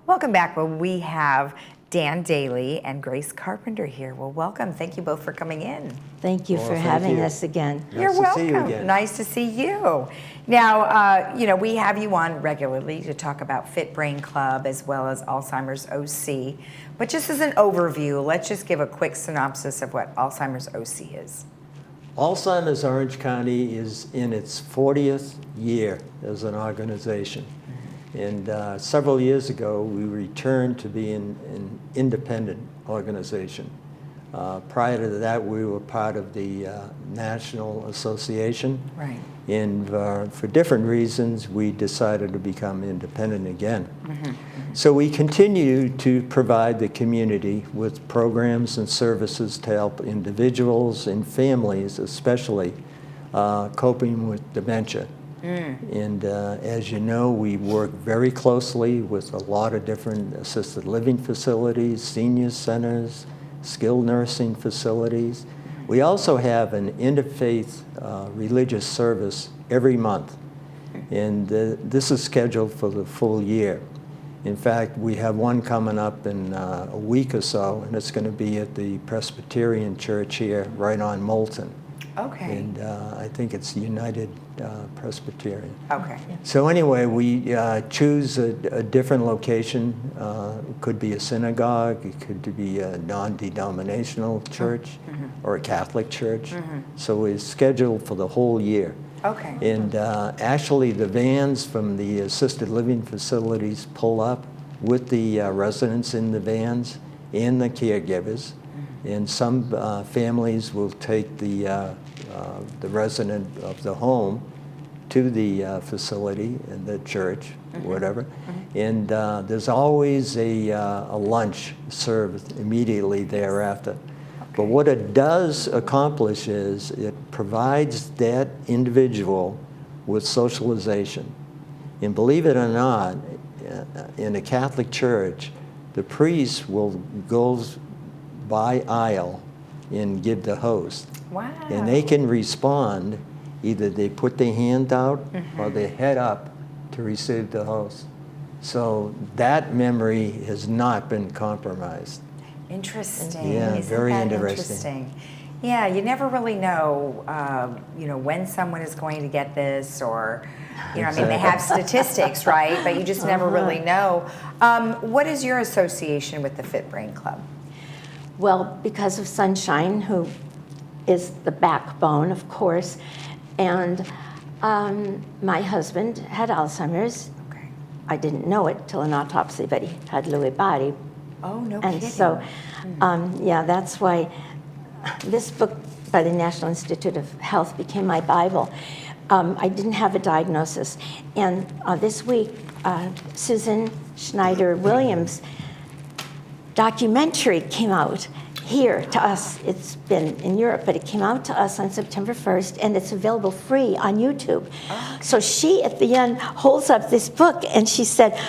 Welcome back. Well, we have Dan Daly and Grace Carpenter here. Well, welcome. Thank you both for coming in. Thank you for having us again. You're welcome. Nice to see you. Now, we have you on regularly to talk about Fit Brain Club as well as Alzheimer's OC. But just as an overview, let's just give a quick synopsis of what Alzheimer's OC is. Alzheimer's Orange County is in its 40th year as an organization. And several years ago, we returned to being an independent organization. Prior to that, we were part of the National Association. Right. And for different reasons, we decided to become independent again. So we continue to provide the community with programs and services to help individuals and families, especially, coping with dementia. And as you know, we work very closely with a lot of different assisted living facilities, senior centers, skilled nursing facilities. We also have an interfaith religious service every month, and this is scheduled for the full year. In fact, we have one coming up in a week or so, and it's going to be at the Presbyterian Church here right on Moulton. Okay. And I think it's United Presbyterian. Okay. So anyway, we choose a different location. It could be a synagogue, it could be a non-denominational church, or a Catholic church. So we're scheduled for the whole year. Okay. And actually the vans from the assisted living facilities pull up with the residents in the vans and the caregivers. And some families will take the resident of the home to the facility and the church, whatever. And there's always a lunch served immediately thereafter. Okay. But what it does accomplish is it provides that individual with socialization. And believe it or not, in a Catholic church, the priest will go by aisle and give the host. Wow. And they can respond, either they put their hand out or their head up to receive the host. So that memory has not been compromised. Interesting. Yeah, Isn't very that interesting. Yeah, you never really know, when someone is going to get this, or, I mean, they have statistics, right? But you just never really know. What is your association with the Fit Brain Club? Well, because of Sunshine, who is the backbone, of course, and my husband had Alzheimer's. Okay. I didn't know it till an autopsy, but he had Lewy body. Oh, no and kidding. So, that's why this book by the National Institute of Health became my Bible. I didn't have a diagnosis. And this week, Susan Schneider-Williams' documentary came out here to us. It's been in Europe, but it came out to us on September 1st, and it's available free on YouTube. Oh, okay. So she, at the end, holds up this book, and she said,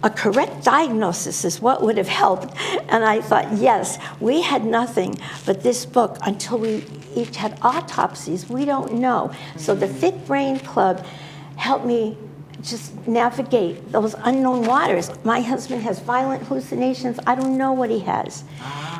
a correct diagnosis is what would have helped. And I thought, yes, we had nothing but this book until we each had autopsies. We don't know. So the Fit Brain Club helped me just navigate those unknown waters. My husband has violent hallucinations. I don't know what he has.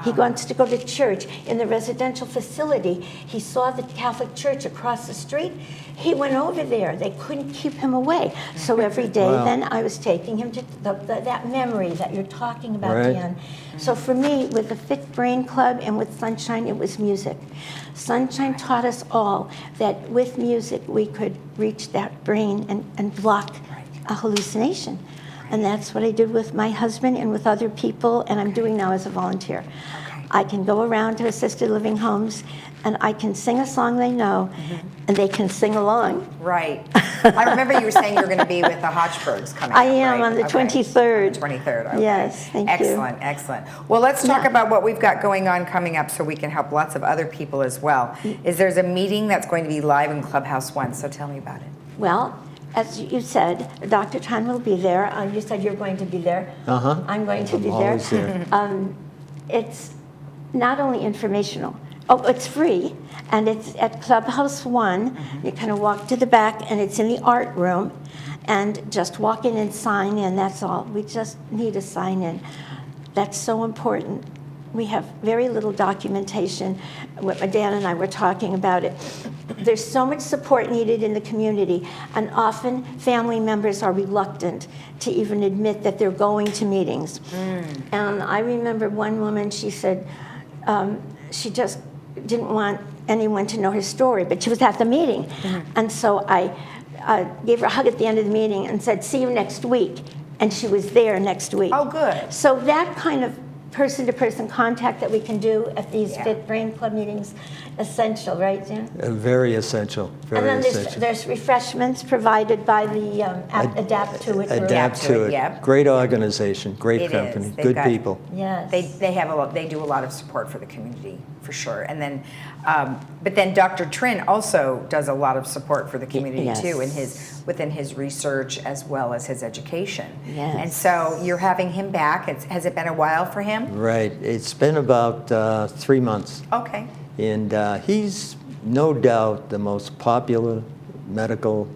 He wants to go to church in the residential facility. He saw the Catholic church across the street. He went over there. They couldn't keep him away. So every day then I was taking him to that memory that you're talking about, right. Dan. So for me, with the Fit Brain Club and with Sunshine, it was music. Sunshine taught us all that with music we could reach that brain and block a hallucination. And that's what I did with my husband and with other people, and I'm doing now as a volunteer. Okay. I can go around to assisted living homes, and I can sing a song they know, and they can sing along. Right. I remember you were saying you were going to be with the Hodgebergs coming up, I am, right? on the 23rd. On the 23rd, okay. Yes, thank you. Excellent. Well, let's talk about what we've got going on coming up so we can help lots of other people as well. There's a meeting that's going to be live in Clubhouse 1, so tell me about it. Well, as you said, Dr. Tan will be there. You said you're going to be there. I'm going to be there. Always there. It's not only informational. Oh, it's free, and it's at Clubhouse 1. You kind of walk to the back, and it's in the art room. and just walk in and sign in, that's all. We just need a sign in. That's so important. We have very little documentation. What Dan and I were talking about it. There's so much support needed in the community, and often family members are reluctant to even admit that they're going to meetings. And I remember one woman, she said she just didn't want anyone to know her story, but she was at the meeting. And so I gave her a hug at the end of the meeting and said, "See you next week." And she was there next week. Oh, good. So that kind of person-to-person contact that we can do at these Fit Brain Club meetings, essential, right, Dan? Very essential, very and then essential. there's refreshments provided by the Adapt to It group. Adapt to It. Yep. Great organization, great It company, is. They've good got- people. Yes. They have a lot. They do a lot of support for the community, for sure. And then, but then Dr. Trin also does a lot of support for the community Yes. too, within his research as well as his education. Yes. And so you're having him back. Has it been a while for him? Right, it's been about 3 months. Okay. And he's no doubt the most popular medical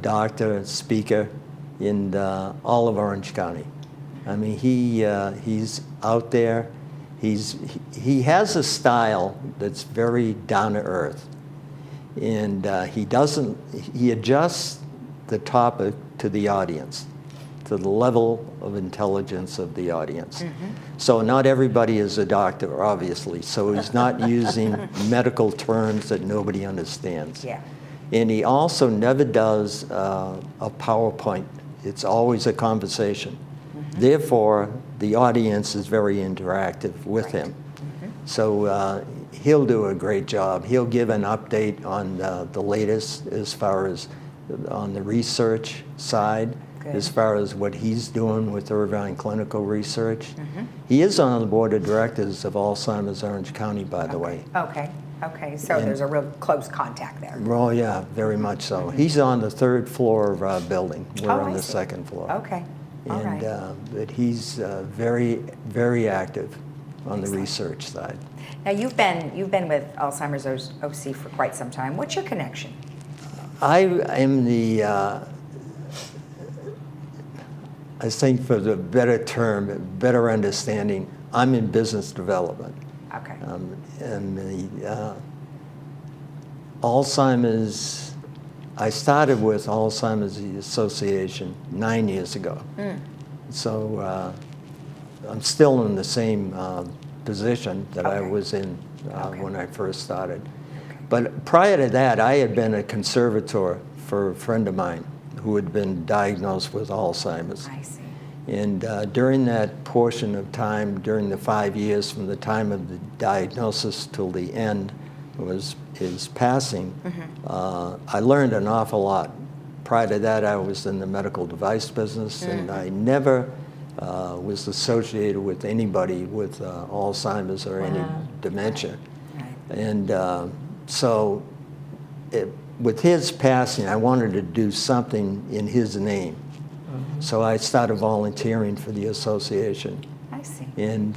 doctor and speaker in all of Orange County. I mean, he's out there. He has a style that's very down to earth, and he adjusts the topic to the audience, to the level of intelligence of the audience. So not everybody is a doctor, obviously, so he's not using medical terms that nobody understands. Yeah. And he also never does a PowerPoint. It's always a conversation. Therefore, the audience is very interactive with him. So he'll do a great job. He'll give an update on the latest as far as on the research side, as far as what he's doing with Irvine Clinical Research. He is on the board of directors of Alzheimer's Orange County, by the way. Okay. Okay. So there's a real close contact there. Oh, yeah, very much so. He's on the 3rd floor of our building. We're Oh, on I the see. 2nd floor. Okay. All And right. but he's very, very active on the research side. Now you've been with Alzheimer's OC for quite some time. What's your connection? I am the, I think for the better term, better understanding, I'm in business development. Okay. And the Alzheimer's, I started with Alzheimer's Association 9 years ago. So I'm still in the same position that I was in when I first started. But prior to that, I had been a conservator for a friend of mine who had been diagnosed with Alzheimer's. I see. And during that portion of time, during the 5 years from the time of the diagnosis till the end was his passing, I learned an awful lot. Prior to that, I was in the medical device business, and I never was associated with anybody with Alzheimer's or any dementia. Right. And so with his passing, I wanted to do something in his name. So I started volunteering for the association. I see. And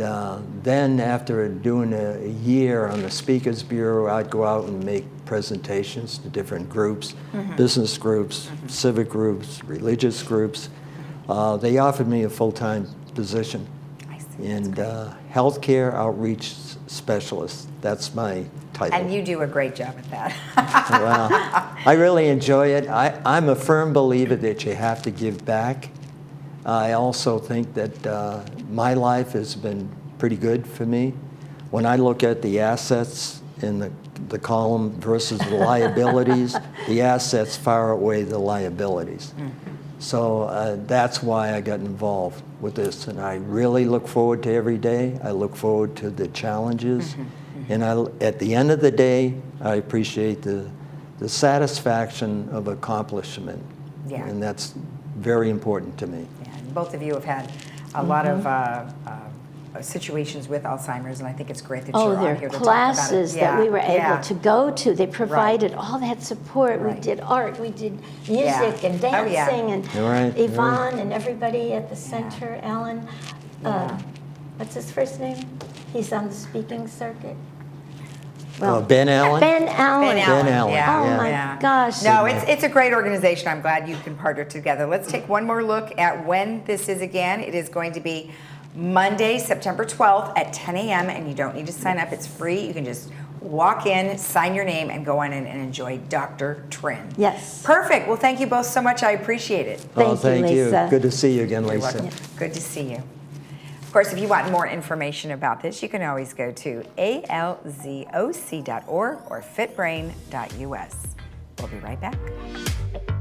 then after doing a year on the Speakers Bureau, I'd go out and make presentations to different groups, business groups, civic groups, religious groups. They offered me a full-time position I see. in healthcare outreach specialist. That's my title. And you do a great job at that. Well, I really enjoy it. I'm a firm believer that you have to give back. I also think that my life has been pretty good for me. When I look at the assets in the column versus the liabilities, the assets far outweigh the liabilities. So that's why I got involved with this. And I really look forward to every day. I look forward to the challenges. And at the end of the day, I appreciate the satisfaction of accomplishment. Yeah. And that's very important to me. Yeah, and both of you have had a lot of situations with Alzheimer's, and I think it's great that you're Oh, there on here are to talk about it. classes that we were able to go to. They provided Right. all that support. Right. We did art, we did music Yeah. and Oh, yeah. dancing, and Right, Yvonne and everybody at the center, Alan. Yeah. What's his first name? He's on the speaking circuit. Well, Ben Allen? Ben Allen. Ben Allen. Allen, Yeah. Oh my yeah. gosh. No, it's a great organization. I'm glad you can partner together. Let's take one more look at when this is again. It is going to be Monday, September 12th at 10 a.m. and you don't need to sign up. It's free. You can just walk in, sign your name, and go on in and enjoy Dr. Trin. Yes. Perfect. Well, thank you both so much. I appreciate it. Thank you, Lisa. Good to see you again, You're Lisa. welcome. Good to see you. Of course, if you want more information about this, you can always go to alzoc.org or fitbrain.us. We'll be right back.